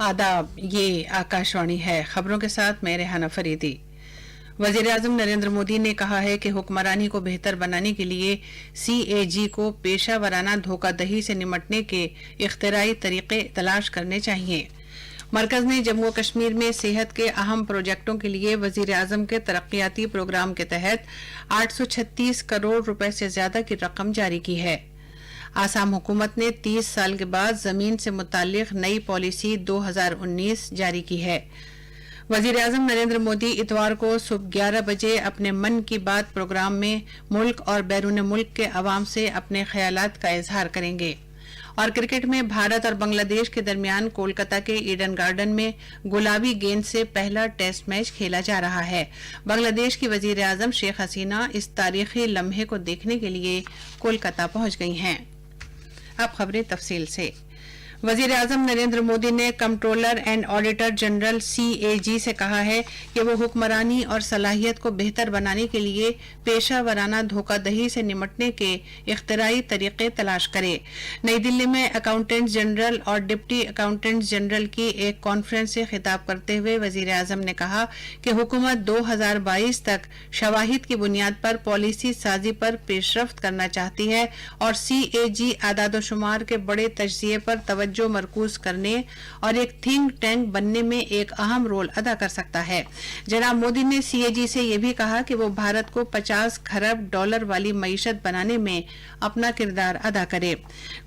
आदाब, ये आकाशवाणी है। खबरों के साथ मैं रेहाना फरीदी। वजीर आजम नरेंद्र मोदी ने कहा है कि हुक्मरानी को बेहतर बनाने के लिए CAG को पेशा वराना धोखाधड़ी से निपटने के इख्तिराई तरीके तलाश करने चाहिए। मरकज ने जम्मू कश्मीर में सेहत के अहम प्रोजेक्टों के लिए वजीर आजम के तरक्याती प्रोग्राम के तहत 836 करोड़ रुपए से ज्यादा की रकम जारी की है। आसाम हुकूमत ने 30 साल के बाद जमीन से मुताल्लिक नई पॉलिसी 2019 जारी की है। वजीर आजम नरेंद्र मोदी इतवार को सुबह 11 बजे अपने मन की बात प्रोग्राम में मुल्क और बैरून मुल्क के अवाम से अपने ख्यालात का इजहार करेंगे। और क्रिकेट में भारत और बांग्लादेश के दरमियान कोलकाता के ईडन गार्डन में गुलाबी गेंद से पहला टेस्ट मैच खेला जा रहा है। बांग्लादेश की वजीर आजम शेख हसीना इस तारीखी लम्हे को देखने के लिए कोलकाता पहुंच गई हैं। अब खबरें तफसील से। वजीर आजम नरेंद्र मोदी ने controller and auditor general CAG से कहा है कि वो हुक्मरानी और सलाहियत को बेहतर बनाने के लिए पेशा वराना धोखाधड़ी से निपटने के इख्तिराई तरीके तलाश करे। नई दिल्ली में अकाउंटेंट जनरल और डिप्टी अकाउंटेंट जनरल की एक कॉन्फ्रेंस से खिताब करते हुए वजीर आजम ने कहा कि हुकूमत 2022 तक शवाहिद की बुनियाद पर पॉलिसी साजी पर पेशरफ्त करना चाहती है और CAG आदादोशुमार के बड़े तज्जिए पर तवज्जो मरकूज करने और एक थिंक टैंक बनने में एक अहम रोल अदा कर सकता है। जनाब मोदी ने CAG से यह भी कहा कि वो भारत को 50 खरब डॉलर वाली मईशत बनाने में अपना किरदार अदा करे।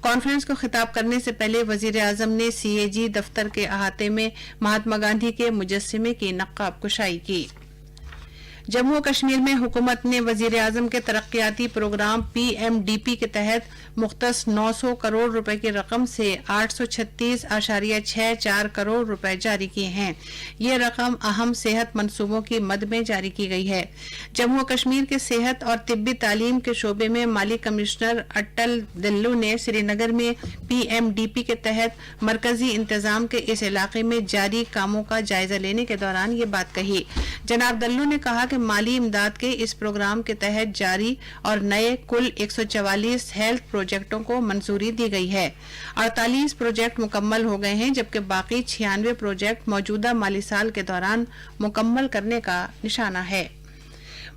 कॉन्फ्रेंस को खिताब करने से पहले वजीर आजम ने CAG दफ्तर के अहाते में महात्मा गांधी के मुजस्समे की नक्काब कुशाई की। जम्मू कश्मीर में हुकूमत ने वजीर आजम के तरक्याती प्रोग्राम PMDP के तहत मुख्तस 900 करोड़ रुपए की रकम से 836.64 करोड़ रुपए जारी किए हैं। ये रकम अहम सेहत मंसूबों की मद में जारी की गई है। जम्मू कश्मीर के सेहत और तिब्बी तालीम के शोबे में माली कमिश्नर अटल दिल्लू ने श्रीनगर में PMDP के तहत मरकजी इंतजाम के इस इलाके में जारी कामों का जायजा लेने के दौरान ये बात कही। जनाब दल्लू ने कहा कि माली इमदाद के इस प्रोग्राम के तहत जारी और नए कुल 144 हेल्थ प्रोजेक्टों को मंजूरी दी गई है। 48 प्रोजेक्ट मुकम्मल हो गए हैं, जबकि बाकी 96 प्रोजेक्ट मौजूदा माली साल के दौरान मुकम्मल करने का निशाना है।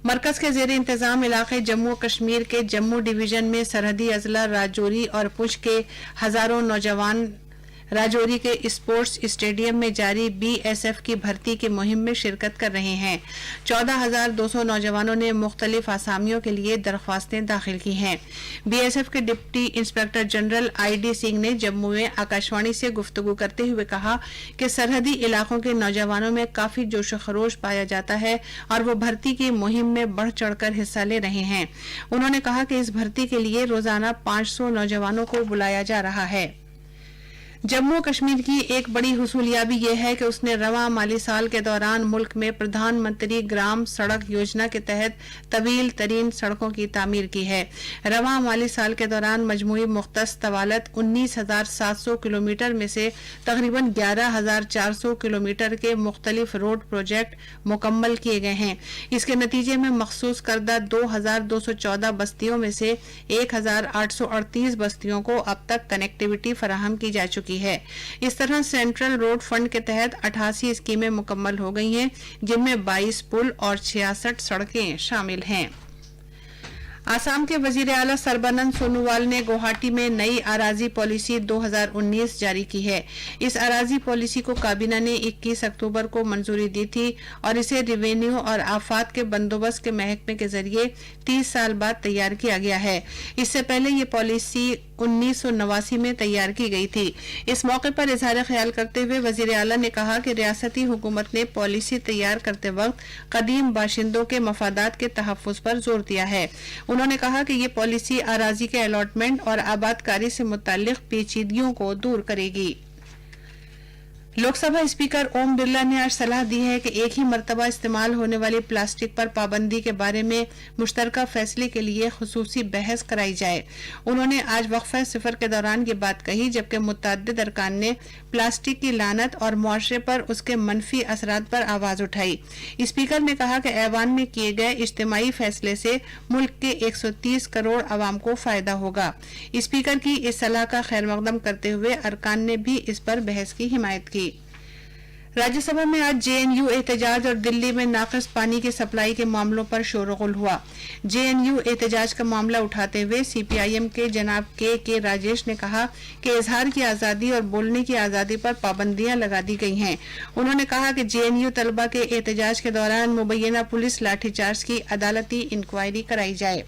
मरकज के जेर इंतजाम इलाके जम्मू कश्मीर के जम्मू डिवीजन में सरहदी अजला राजौरी और पुंछ के हजारों नौजवान राजौरी के स्पोर्ट्स स्टेडियम में जारी BSF की भर्ती की मुहिम में शिरकत कर रहे हैं। 14,200 नौजवानों ने मुख्तलिफ आसामियों के लिए दरख्वास्तें दाखिल की हैं। BSF के deputy inspector general ID Singh ने जम्मू में आकाशवाणी से गुफ्तगू करते हुए कहा कि सरहदी इलाकों के नौजवानों में काफी जोश खरोश पाया जाता है और वो भर्ती की मुहिम में बढ़ चढ़कर हिस्सा ले रहे हैं। उन्होंने कहा कि इस भर्ती के लिए रोजाना 500 नौजवानों को बुलाया जा रहा है। जम्मू कश्मीर की एक बड़ी हुसूलियाबी यह है कि उसने रवां माली साल के दौरान मुल्क में प्रधानमंत्री ग्राम सड़क योजना के तहत तवील तरीन सड़कों की तामीर की है। रवां माली साल के दौरान मजमूई मुख्तस तवालत 19,700 किलोमीटर में से तकरीबन 11,400 किलोमीटर के मुख्तलिफ रोड प्रोजेक्ट मुकम्मल किए गए हैं। इसके नतीजे में मखसूस करदा 2,214 बस्तियों में से 1,838 बस्तियों को अब तक कनेक्टिविटी फराहम की जा चुकी है। इस तरह सेंट्रल रोड फंड के तहत 88 स्कीमें मुकम्मल हो गई हैं, जिनमें 22 पुल और 66 सड़कें शामिल हैं। आसाम के वजीर आला सर्बानंद सोनोवाल ने गुवाहाटी में नई अराजी पॉलिसी 2019 जारी की है। इस अराजी पॉलिसी को काबीना ने 21 अक्टूबर को मंजूरी दी थी और इसे रेवेन्यू और आफात के बंदोबस्त के महकमे के जरिए 30 साल बाद तैयार किया गया है। इससे पहले ये पॉलिसी 1989 में तैयार की गई थी। इस मौके पर इजहार ख्याल करते हुए वजीर आला ने कहा कि रियासती हुकूमत ने पॉलिसी तैयार करते वक्त कदीम बाशिंदों के मफादात के तहफ़्फ़ुज़ पर जोर दिया है। उन्होंने कहा कि ये पॉलिसी अराजी के अलॉटमेंट और आबादकारी से मुताल्लिक पेचीदगियों को दूर करेगी। लोकसभा स्पीकर ओम बिरला ने आज सलाह दी है कि एक ही मरतबा इस्तेमाल होने वाली प्लास्टिक पर पाबंदी के बारे में मुश्तरका फैसले के लिए खुसूसी बहस कराई जाए। उन्होंने आज वक्फे सिफर के दौरान ये बात कही, जबकि मुतअद्दिद अरकान ने प्लास्टिक की लानत और मुआशरे पर उसके मनफी असरात पर आवाज उठाई। स्पीकर ने कहा कि ऐवान में किए गए इज्तिमाई फैसले से मुल्क के 130 करोड़ अवाम को फायदा होगा। स्पीकर की इस सलाह का खैर मकदम करते हुए अरकान ने भी इस पर बहस की हिमायत की। राज्य सभा में आज जेएनयू एहतजाज और दिल्ली में नाक़िस पानी की सप्लाई के मामलों पर शोरगुल हुआ। जेएनयू एहतजाज का मामला उठाते हुए सीपीआईएम के जनाब के राजेश ने कहा कि इजहार की आज़ादी और बोलने की आज़ादी पर पाबंदियां लगा दी गई हैं। उन्होंने कहा कि जेएनयू तलबा के एहतजाज के दौरान मुबैना पुलिस लाठीचार्ज की अदालती इंक्वायरी कराई जाए।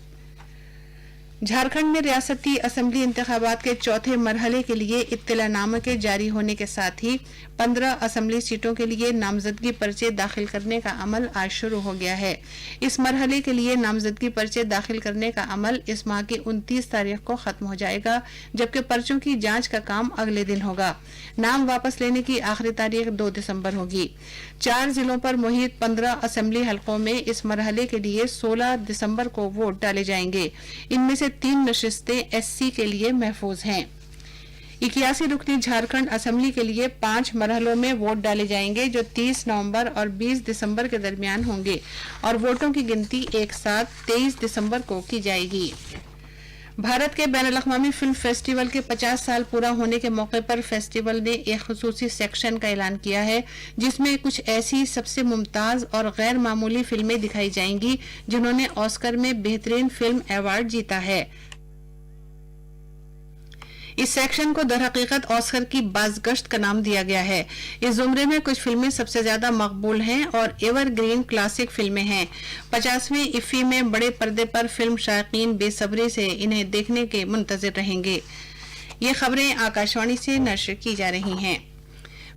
झारखंड में रियासती असेंबली इंतखाबात के चौथे मरहले के लिए इत्तलानामे के जारी होने के साथ ही 15 असेंबली सीटों के लिए नामजदगी पर्चे दाखिल करने का अमल आज शुरू हो गया है। इस मरहले के लिए नामजदगी पर्चे दाखिल करने का अमल इस माह की 29 तारीख को खत्म हो जाएगा, जबकि पर्चों की जांच का काम अगले दिन होगा। नाम वापस लेने की आखिरी तारीख 2 दिसंबर होगी। 4 जिलों पर मुहित 15 असेंबली हलकों में इस मरहले के लिए 16 दिसंबर को वोट डाले जाएंगे। इनमें से 3 नशिस्तें एससी के लिए महफूज हैं। 81 रुकनी झारखंड असेंबली के लिए 5 मरहलों में वोट डाले जाएंगे, जो 30 नवंबर और 20 दिसंबर के दरमियान होंगे और वोटों की गिनती एक साथ 23 दिसंबर को की जाएगी। भारत के बैनुल-अक़वामी फिल्म फेस्टिवल के 50 साल पूरा होने के मौके पर फेस्टिवल ने एक खुसूसी सेक्शन का ऐलान किया है, जिसमें कुछ ऐसी सबसे मुमताज और गैर मामूली फिल्में दिखाई जाएंगी जिन्होंने ऑस्कर में बेहतरीन फिल्म अवार्ड जीता है। इस सेक्शन को दरहकीकत ऑस्कर की बाज़गश्त का नाम दिया गया है। इस जुमरे में कुछ फिल्में सबसे ज्यादा मकबूल हैं और एवरग्रीन क्लासिक फिल्में हैं। 50वें इफ्फी में बड़े पर्दे पर फिल्म शायकीन बेसब्री से इन्हें देखने के मुंतजिर रहेंगे। ये खबरें आकाशवाणी से नश्र की जा रही हैं।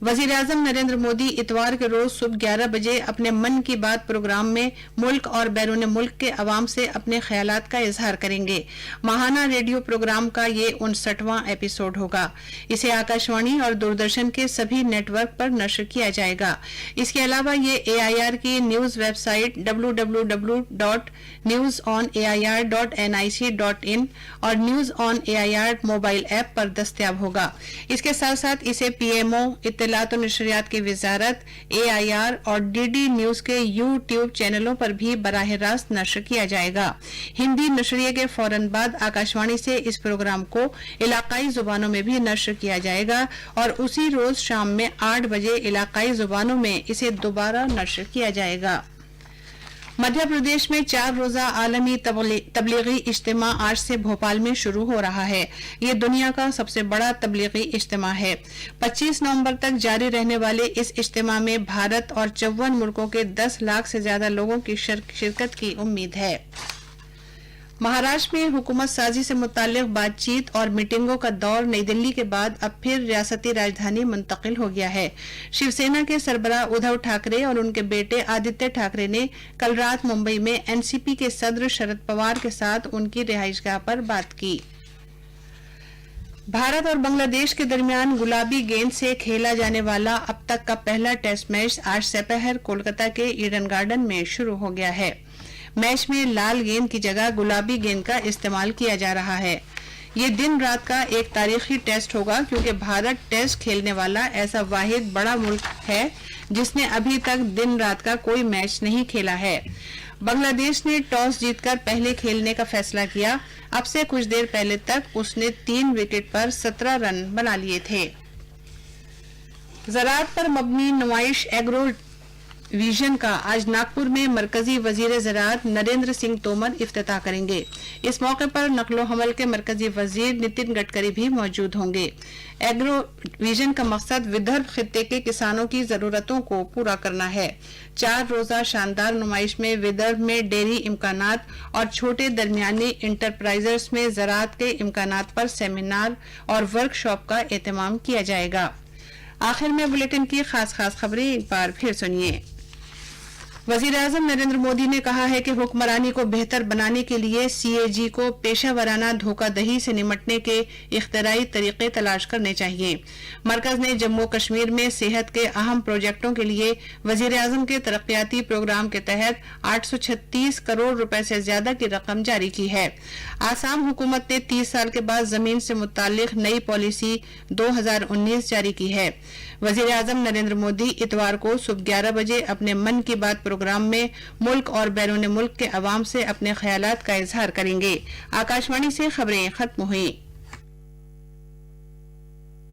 वजीर आजम नरेंद्र मोदी इतवार के रोज सुबह 11 बजे अपने मन की बात प्रोग्राम में मुल्क और बैरून मुल्क के अवाम से अपने ख्यालात का इजहार करेंगे। माहाना रेडियो प्रोग्राम का ये 59वां एपिसोड होगा। इसे आकाशवाणी और दूरदर्शन के सभी नेटवर्क पर नश्र किया जाएगा। इसके अलावा ये AIR की न्यूज वेबसाइट www.newsonair.nic.in और news on AIR mobile app पर दस्तयाब होगा। इसके साथ साथ इसे PMO, इत्तलात और नशरियात की वजारत, AIR और DD न्यूज के YouTube चैनलों पर भी बराह रास्त नश्र किया जाएगा। हिंदी नशरिये के फौरन बाद आकाशवाणी से इस प्रोग्राम को इलाकाई जुबानों में भी नश्र किया जाएगा और उसी रोज शाम में 8 बजे इलाकाई जुबानों में इसे दोबारा नश्र किया जाएगा। मध्य प्रदेश में 4 रोजा आलमी तबलीगी इज्तिमा आज से भोपाल में शुरू हो रहा है। ये दुनिया का सबसे बड़ा तबलीगी इज्तिमा है। 25 नवंबर तक जारी रहने वाले इस इज्तिमा में भारत और 54 मुल्कों के 10 लाख से ज्यादा लोगों की शिरकत की उम्मीद है। महाराष्ट्र में हुकूमत साजी से मुताल्लिक बातचीत और मीटिंगों का दौर नई दिल्ली के बाद अब फिर रियासती राजधानी मुंतकिल हो गया है। शिवसेना के सरबराह उद्धव ठाकरे और उनके बेटे आदित्य ठाकरे ने कल रात मुंबई में एनसीपी के सदर शरद पवार के साथ उनकी रिहाइशगाह पर बात की। भारत और बांग्लादेश के दरमियान गुलाबी गेंद से खेला जाने वाला अब तक का पहला टेस्ट मैच आज दोपहर कोलकाता के ईडन गार्डन में शुरू हो गया है। मैच में लाल गेंद की जगह गुलाबी गेंद का इस्तेमाल किया जा रहा है। ये दिन रात का एक तारीखी टेस्ट होगा, क्योंकि भारत टेस्ट खेलने वाला ऐसा वाहिद बड़ा मुल्क है जिसने अभी तक दिन रात का कोई मैच नहीं खेला है। बांग्लादेश ने टॉस जीतकर पहले खेलने का फैसला किया। अब से कुछ देर पहले तक उसने 3 विकेट पर 17 रन बना लिए थे। ज़राअत पर मबनी नुमाइश एग्रो विजन का आज नागपुर में मरकजी वजीर ज़राअत नरेंद्र सिंह तोमर इफ्तिताह करेंगे। इस मौके पर नकलो हमल के मरकजी वजीर नितिन गडकरी भी मौजूद होंगे। एग्रो विजन का मकसद विदर्भ खित्ते के किसानों की जरूरतों को पूरा करना है। 4 रोजा शानदार नुमाइश में विदर्भ में डेयरी इम्कानात और छोटे दरमियानी इंटरप्राइजर्स में ज़राअत के इम्कानात पर सेमिनार और वर्कशॉप का एहतमाम किया जाएगा। आखिर में बुलेटिन की खास खबरें एक बार फिर सुनिए। वज़ीर-ए-आज़म नरेंद्र मोदी ने कहा है कि हुक्मरानी को बेहतर बनाने के लिए CAG को पेशा वराना धोखाधड़ी से निमटने के इख्तियारी तरीके तलाश करने चाहिए। मरकज ने जम्मू कश्मीर में सेहत के अहम प्रोजेक्टों के लिए वज़ीर-ए-आज़म के तरक्याती प्रोग्राम के तहत 836 करोड़ रुपए से ज्यादा की रकम जारी की है। आसाम हुकूमत ने 30 साल के बाद जमीन से मुताल्लिक नई पॉलिसी 2019 जारी की है। वज़ीर-ए-आज़म नरेंद्र मोदी इतवार को सुबह 11 बजे अपने मन की बात प्रोग्राम में मुल्क और बैरून मुल्क के अवाम से अपने ख्यालात का इजहार करेंगे। आकाशवाणी से खबरें खत्म हुई।